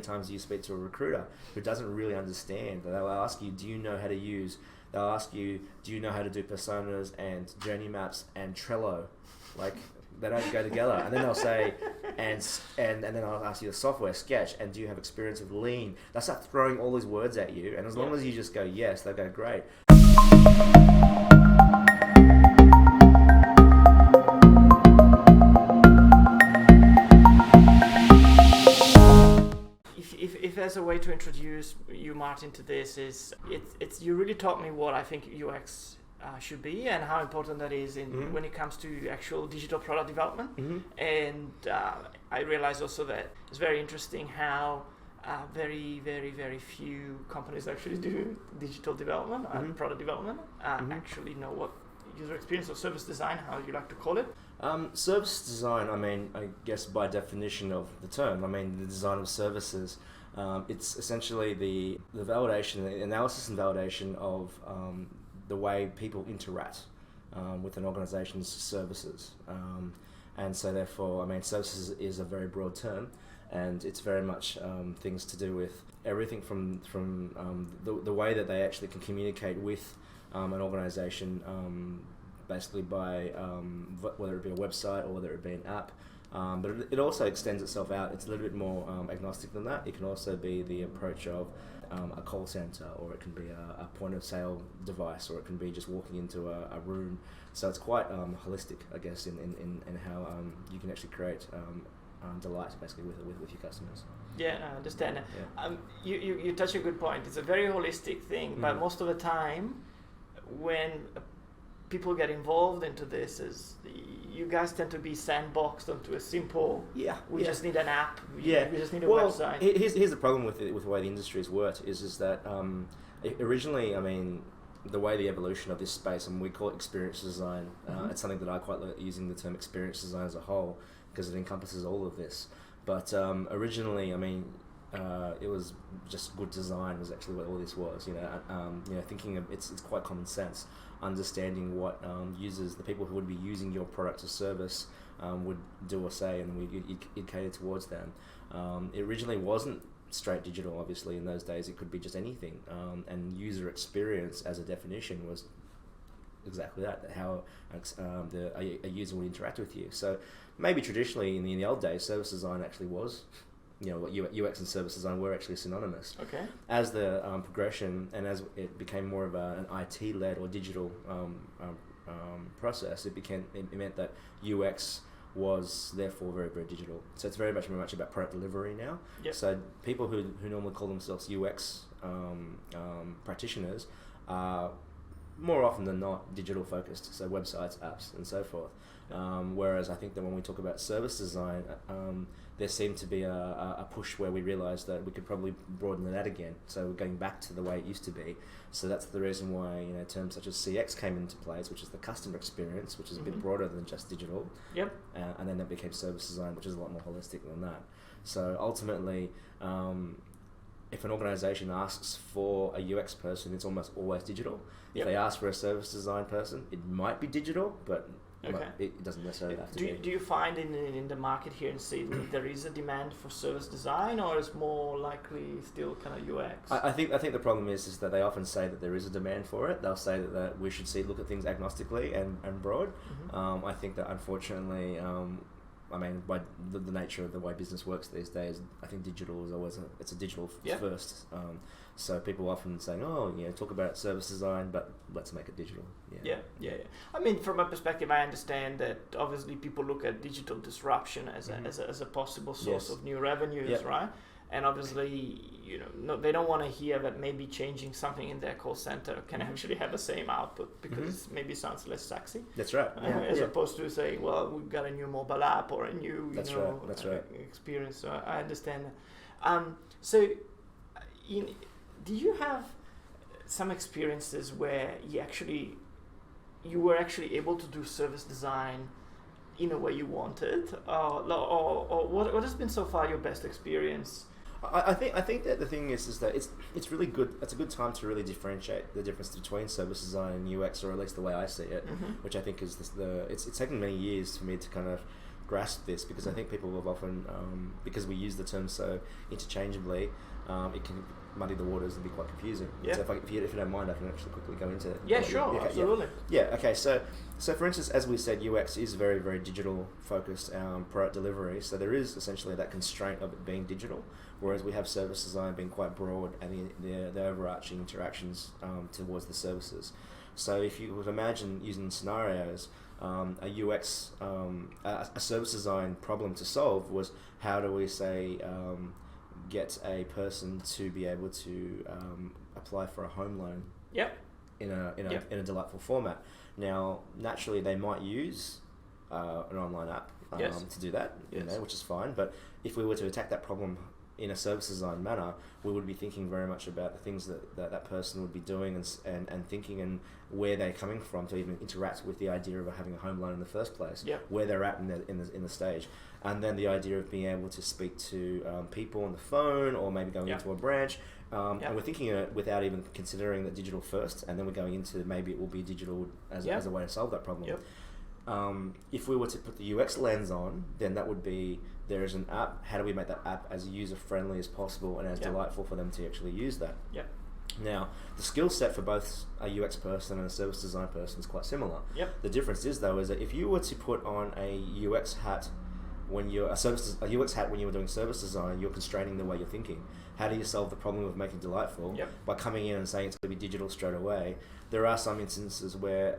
many times do you speak to a recruiter who doesn't really understand? They'll ask you, do you know how to use? They'll ask you, do you know how to do personas and journey maps and Trello? Like, they don't go together. And then they'll say, and then I'll ask you the software, Sketch, and do you have experience with Lean? They'll start throwing all these words at you, and as long as you just go yes, they'll go great. If there's a way to introduce you, Martyn, to this, is it's you really taught me what I think UX should be and how important that is in when it comes to actual digital product development. And I realized also that it's very interesting how very, very, very few companies actually do digital development and product development, actually know what user experience or service design, how you like to call it. Service design, I mean, I guess by definition of the term, I mean the design of services. It's essentially the validation, the analysis and validation of the way people interact with an organization's services. And so therefore, I mean, services is a very broad term, and it's very much things to do with everything from the way that they actually can communicate with an organization, basically by whether it be a website or whether it be an app. But it also extends itself out. It's a little bit more agnostic than that. It can also be the approach of a call center, or it can be a point of sale device, or it can be just walking into a room. So it's quite holistic, I guess, in how you can actually create delight basically with your customers. Yeah, I understand. Yeah. You touch a good point. It's a very holistic thing, but most of the time when people get involved into this, is you guys tend to be sandboxed onto a simple. We just need an app. We just need a website. Here's the problem with the way the industry has worked is that originally, I mean, the way the evolution of this space, and we call it experience design. It's something that I quite like using the term experience design as a whole, because it encompasses all of this. But originally, I mean, it was just good design was actually what all this was. Thinking of it's quite common sense, understanding what users, the people who would be using your product or service, would do or say, and you'd cater towards them. It originally wasn't straight digital, obviously. In those days, it could be just anything, and user experience as a definition was exactly that, how a user would interact with you. So maybe traditionally in the old days, service design actually was, what UX and service design were actually synonymous. Okay. As the progression and as it became more of an IT-led or digital process, it meant that UX was therefore very, very digital. So it's very much about product delivery now. Yep. So people who normally call themselves UX practitioners are more often than not digital focused, so websites, apps, and so forth. Whereas I think that when we talk about service design, there seemed to be a push where we realised that we could probably broaden that again. So we're going back to the way it used to be. So that's the reason why terms such as CX came into place, which is the customer experience, which is a bit broader than just digital. Yep. And then that became service design, which is a lot more holistic than that. So ultimately, if an organisation asks for a UX person, it's almost always digital. If they ask for a service design person, it might be digital, but it doesn't necessarily have to be. Do you find in the market here in Sydney there is a demand for service design, or is more likely still kind of UX? I think the problem is that they often say that there is a demand for it. They'll say that we should look at things agnostically and broad. I think that unfortunately, by the nature of the way business works these days, I think digital is always it's a digital first. So people often saying, talk about service design, but let's make it digital. Yeah. I mean, from a perspective, I understand that obviously people look at digital disruption as a possible source of new revenues, right? And obviously, they don't want to hear that maybe changing something in their call center can actually have the same output, because it maybe sounds less sexy. That's right. As opposed to saying, well, we've got a new mobile app or a new That's right. experience. So I understand that. So, do you have some experiences where you were actually able to do service design in a way you wanted, or what has been so far your best experience? I think that the thing is that it's really good. It's a good time to really differentiate the difference between service design and UX, or at least the way I see it, which I think is it's taken many years for me to kind of grasp this, because I think people have often, because we use the term so interchangeably, it can muddy the waters and be quite confusing. Yeah. So if you don't mind, I can actually quickly go into it. Yeah, sure, Okay, absolutely. Yeah. Okay. So for instance, as we said, UX is very, very digital focused product delivery. So there is essentially that constraint of it being digital, whereas we have service design being quite broad and the overarching interactions towards the services. So if you would imagine using scenarios, a UX, a service design problem to solve was, how do we say get a person to be able to apply for a home loan Yep. in a delightful format. Now, naturally, they might use an online app Yes. to do that, Yes. which is fine. But if we were to attack that problem in a service design manner, we would be thinking very much about the things that person would be doing and thinking, and where they're coming from to even interact with the idea of having a home loan in the first place, Yep. where they're at in the stage. And then the idea of being able to speak to people on the phone, or maybe going Yep. into a branch. Yep. And we're thinking it without even considering the digital first, and then we're going into maybe it will be digital as a way to solve that problem. Yep. If we were to put the UX lens on, then that would be, there is an app, how do we make that app as user friendly as possible and as Yep. delightful for them to actually use that? Yep. Now, the skill set for both a UX person and a service design person is quite similar. Yep. The difference is, though, is that if you were to put on a UX hat when you're a UX hat when you were doing service design, you're constraining the way you're thinking. How do you solve the problem of making delightful? Yep. By coming in and saying it's going to be digital straight away. There are some instances where,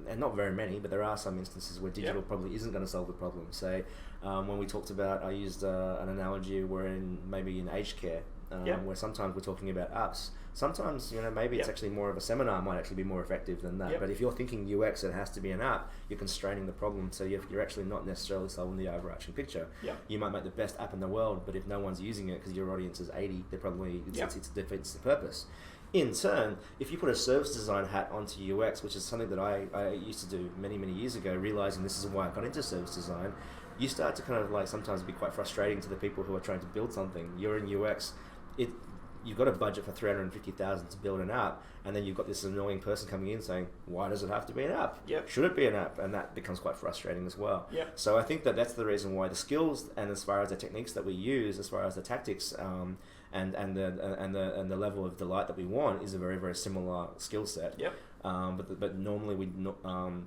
and not very many, but there are some instances where digital Yep. probably isn't going to solve the problem. Say, when we talked about, I used an analogy where maybe in aged care, Yep. where sometimes we're talking about apps. Sometimes, maybe it's Yep. actually more of a seminar might actually be more effective than that. Yep. But if you're thinking UX, it has to be an app, you're constraining the problem. So you're actually not necessarily solving the overarching picture. Yep. You might make the best app in the world, but if no one's using it because your audience is 80, they're probably, Yep. it defeats the purpose. In turn, if you put a service design hat onto UX, which is something that I used to do many, many years ago, realizing this is why I got into service design, you start to kind of like sometimes be quite frustrating to the people who are trying to build something. You're in UX, you've got a budget for $350,000 to build an app, and then you've got this annoying person coming in saying, why does it have to be an app? Yep. Should it be an app? And that becomes quite frustrating as well. Yep. So I think that's the reason why the skills, and as far as the techniques that we use, as far as the tactics, and the level of delight that we want is a very, very similar skill set. Yep. But normally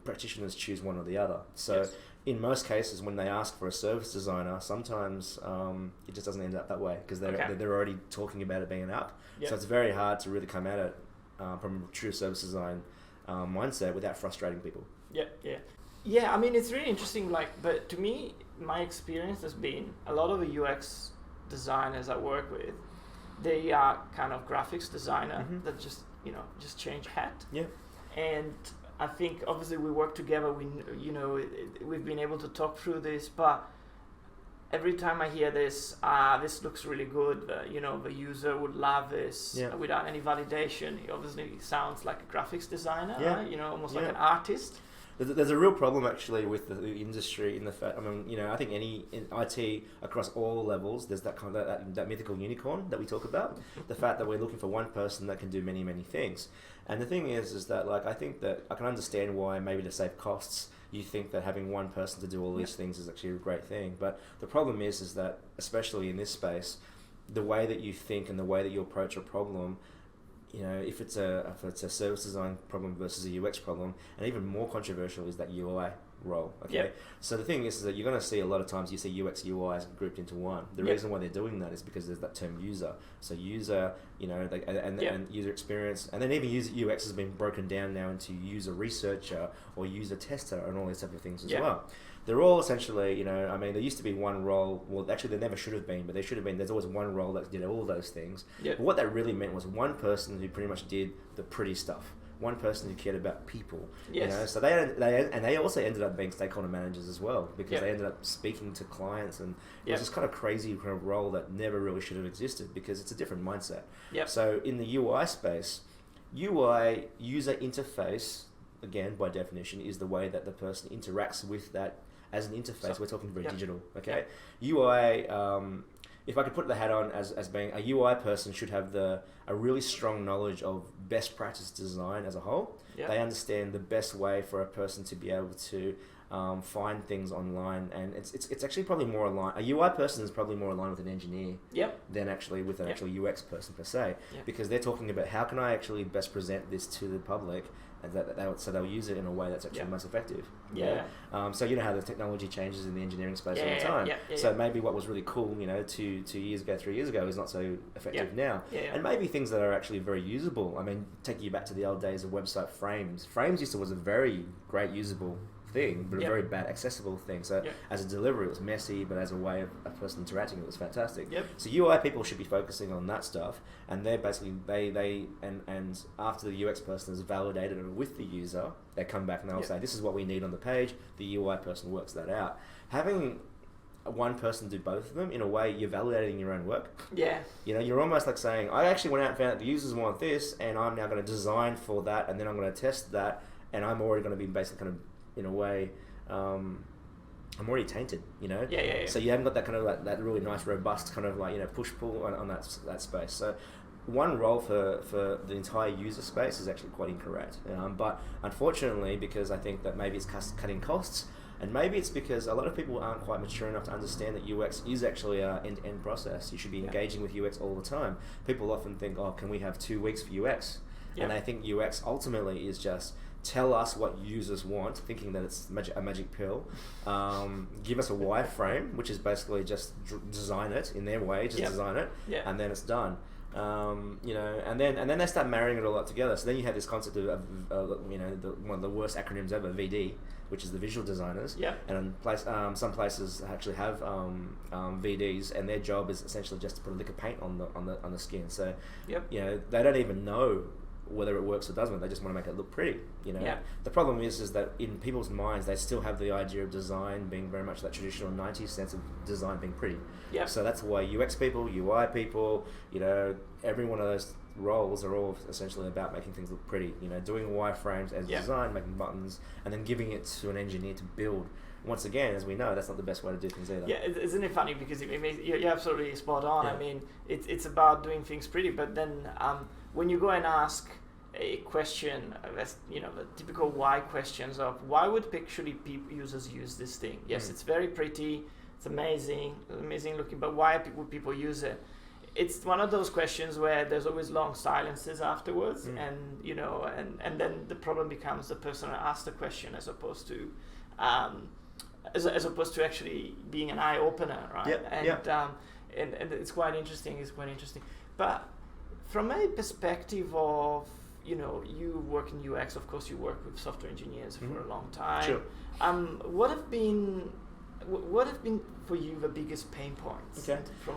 practitioners choose one or the other. So Yes. in most cases, when they ask for a service designer, sometimes it just doesn't end up that way, because they're already talking about it being an app. Yep. So it's very hard to really come at it from a true service design mindset without frustrating people. Yeah, I mean, it's really interesting, but to me, my experience has been a lot of the UX designers I work with, they are kind of graphics designer Mhm. that just change hat. Yeah. And I think obviously we work together, we've been able to talk through this, but every time I hear this, this looks really good, the user would love this, Yeah. without any validation. It obviously sounds like a graphics designer, Yeah. almost like Yeah. an artist. There's a real problem actually with the industry in the fact. I mean, I think in IT across all levels, there's that kind of that mythical unicorn that we talk about. The fact that we're looking for one person that can do many, many things. And the thing is that I think that I can understand why maybe to save costs, you think that having one person to do all these things is actually a great thing. But the problem is that especially in this space, the way that you think and the way that you approach a problem. If it's a service design problem versus a UX problem, and even more controversial is that UI role. Okay, Yep. So the thing is that you're going to see a lot of times you see UX UIs grouped into one. The Yep. reason why they're doing that is because there's that term user. So user, and user experience, and then even user UX has been broken down now into user researcher or user tester and all these type of things as Yep. well. They're all essentially, there used to be one role. Well, actually, there never should have been, but there should have been. There's always one role that did all those things. Yep. But what that really meant was one person who pretty much did the pretty stuff. One person who cared about people. Yes. So they also ended up being stakeholder managers as well, because Yep. they ended up speaking to clients, and it Yep. was this kind of crazy kind of role that never really should have existed, because it's a different mindset. Yep. So in the UI space, UI user interface, again by definition, is the way that the person interacts with that as an interface. So, we're talking very yep. digital. Okay. UI. If I could put the hat on as being a UI person, should have a really strong knowledge of best practice design as a whole. Yep. They understand the best way for a person to be able to find things online, and it's actually probably more aligned. A UI person is probably more aligned with an engineer than actually with an actual UX person per se, because they're talking about how can I actually best present this to the public, and so they'll use it in a way that's actually most effective. So you know how the technology changes in the engineering space all the time. So maybe what was really cool, 2 years ago, 3 years ago, is not so effective now. And maybe things that are actually very usable. I mean, take you back to the old days of website frames. Frames was a very great usable thing, but a very bad accessible thing. So as a delivery, it was messy, but as a way of a person interacting, it was fantastic. So UI people should be focusing on that stuff, and they're basically and after the UX person has validated it with the user, they come back and they'll say, this is what we need on the page. The UI person works that out. Having one person do both of them, in a way, you're validating your own work. You're almost like saying, I actually went out and found that the users want this, and I'm now going to design for that, and then I'm going to test that, and I'm already going to be basically kind of, in a way, I'm already tainted, So you haven't got that kind of like that really nice, robust kind of like, push-pull on that space. So one role for the entire user space is actually quite incorrect. But unfortunately, because I think that maybe it's cutting costs, and maybe it's because a lot of people aren't quite mature enough to understand that UX is actually an end-to-end process. You should be engaging with UX all the time. People often think, oh, can we have 2 weeks for UX? And I think UX ultimately is just tell us what users want, thinking that it's a magic pill. Give us a wireframe, which is basically just design it in their way, design it, and then it's done. And then they start marrying it all up together. So then you have this concept of one of the worst acronyms ever, VD, which is the visual designers. And some places actually have VDs, and their job is essentially just to put a lick of paint on the skin. So they don't even know whether it works or doesn't. They just want to make it look pretty. The problem is that in people's minds, they still have the idea of design being very much that traditional 90s sense of design being pretty. So that's why UX people, UI people, every one of those roles are all essentially about making things look pretty. Doing wireframes as design, making buttons, and then giving it to an engineer to build. Once again, as we know, that's not the best way to do things either. Isn't it funny, because you're absolutely spot on. I mean, it's about doing things pretty, but then when you go and ask a question, that's the typical why questions of why would actually users use this thing? Yes, it's very pretty, it's amazing looking, but why would people use it? It's one of those questions where there's always long silences afterwards, and and then the problem becomes the person who asked the question as opposed to actually being an eye opener, right? And it's quite interesting. But from a perspective of you work in UX, of course you work with software engineers for a long time. Sure. What have been for you the biggest pain points? From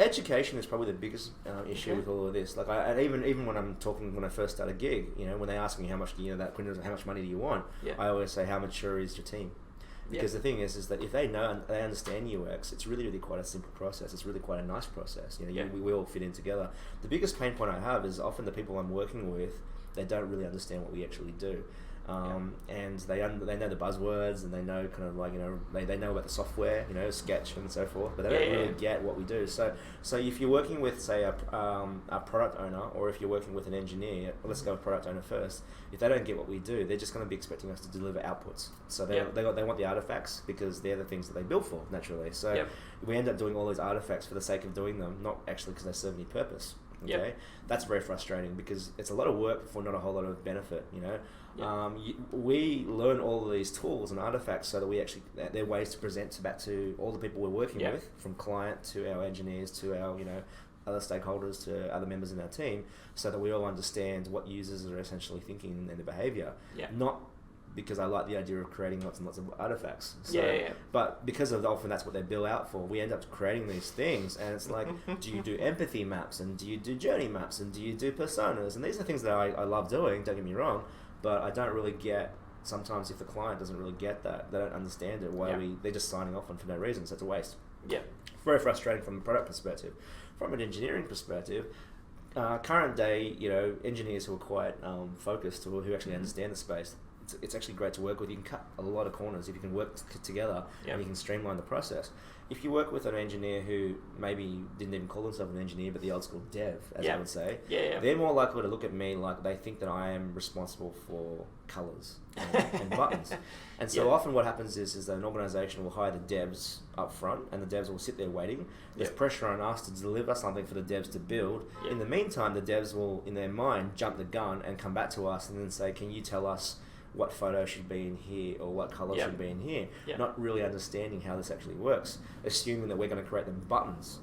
education is probably the biggest issue with all of this. Like, even when I first start a gig, when they ask me how much how much money do you want, I always say, how mature is your team? Because the thing is that if they understand UX, it's really, really quite a simple process. It's really quite a nice process. We all fit in together. The biggest pain point I have is often the people I'm working with, they don't really understand what we actually do. And they know the buzzwords, and they know kind of like they know about the software, Sketch and so forth, but they don't really get what we do. So if you're working with, say, a product owner, or if you're working with an engineer, let's go with product owner first. If they don't get what we do, they're just going to be expecting us to deliver outputs. So they want the artifacts, because they're the things that they build for naturally. So we end up doing all these artifacts for the sake of doing them, not actually because they serve any purpose. That's very frustrating, because it's a lot of work for not a whole lot of benefit. We learn all of these tools and artifacts so that they're ways to present back to all the people we're working with, from client to our engineers to our other stakeholders to other members in our team, so that we all understand what users are essentially thinking and their behavior. Not because I like the idea of creating lots and lots of artifacts. But because of often that's what they bill out for, we end up creating these things, and it's like, do you do empathy maps, and do you do journey maps, and do you do personas? And these are things that I love doing, don't get me wrong, but I don't really get, sometimes if the client doesn't really get that, they don't understand it, they're just signing off on for no reason, so it's a waste. Very frustrating from a product perspective. From an engineering perspective, current day, engineers who are quite focused, who actually understand the space, it's actually great to work with. You can cut a lot of corners if you can work together, and you can streamline the process. if you work with an engineer who maybe didn't even call themselves an engineer, but the old school dev, as I would say, they're more likely to look at me like they think that I am responsible for colours and buttons. And so often what happens is that an organisation will hire the devs up front, and the devs will sit there waiting. There's pressure on us to deliver something for the devs to build. In the meantime, the devs will, in their mind, jump the gun and come back to us and then say, can you tell us what photo should be in here or what colour should be in here, not really understanding how this actually works, assuming that we're going to create them buttons.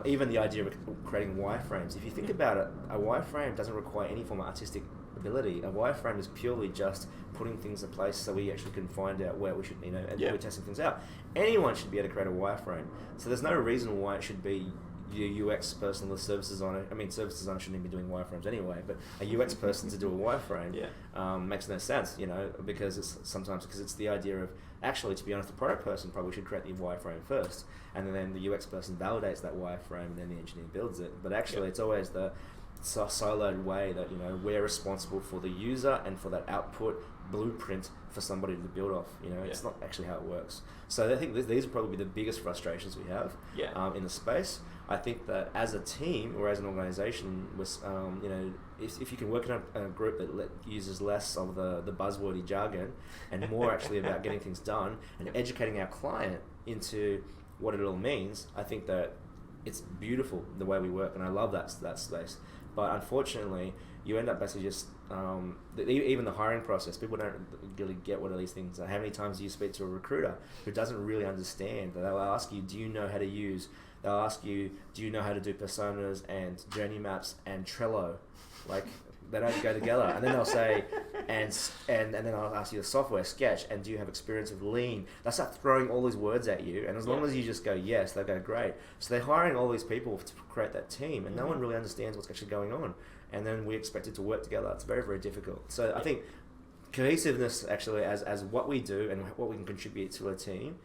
Even the idea of creating wireframes. If you think about it, a wireframe doesn't require any form of artistic ability. A wireframe is purely just putting things in place so we actually can find out where we should, and we're testing things out. Anyone should be able to create a wireframe. So there's no reason why it should be your UX person, the service designer. I mean, service designer shouldn't even be doing wireframes anyway, but a UX person to do a wireframe makes no sense, because it's the idea of, actually, to be honest, the product person probably should create the wireframe first, and then the UX person validates that wireframe, and then the engineer builds it. But actually, it's always the siloed way that, we're responsible for the user and for that output blueprint for somebody to build off. It's not actually how it works. So I think these are probably the biggest frustrations we have in the space. I think that as a team or as an organisation, if you can work in a group that uses less of the buzzwordy jargon and more actually about getting things done and educating our client into what it all means, I think that it's beautiful the way we work, and I love that space. But unfortunately, you end up basically just even the hiring process. People don't really get what are these things are. How many times do you speak to a recruiter who doesn't really understand? They'll ask you, do you know how to use? They'll ask you, do you know how to do personas and journey maps and Trello? Like, they don't go together. And then they'll say, and then I'll ask you the software, Sketch, and do you have experience with Lean? They'll start throwing all these words at you, and as long as you just go yes, they'll go great. So they're hiring all these people to create that team, and no one really understands what's actually going on. And then we expect it to work together. It's very, very difficult. So I think cohesiveness actually as what we do and what we can contribute to a team,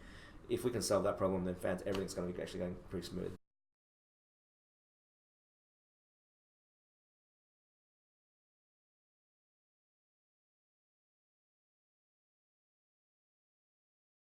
if we can solve that problem, then everything's going to be actually going pretty smooth.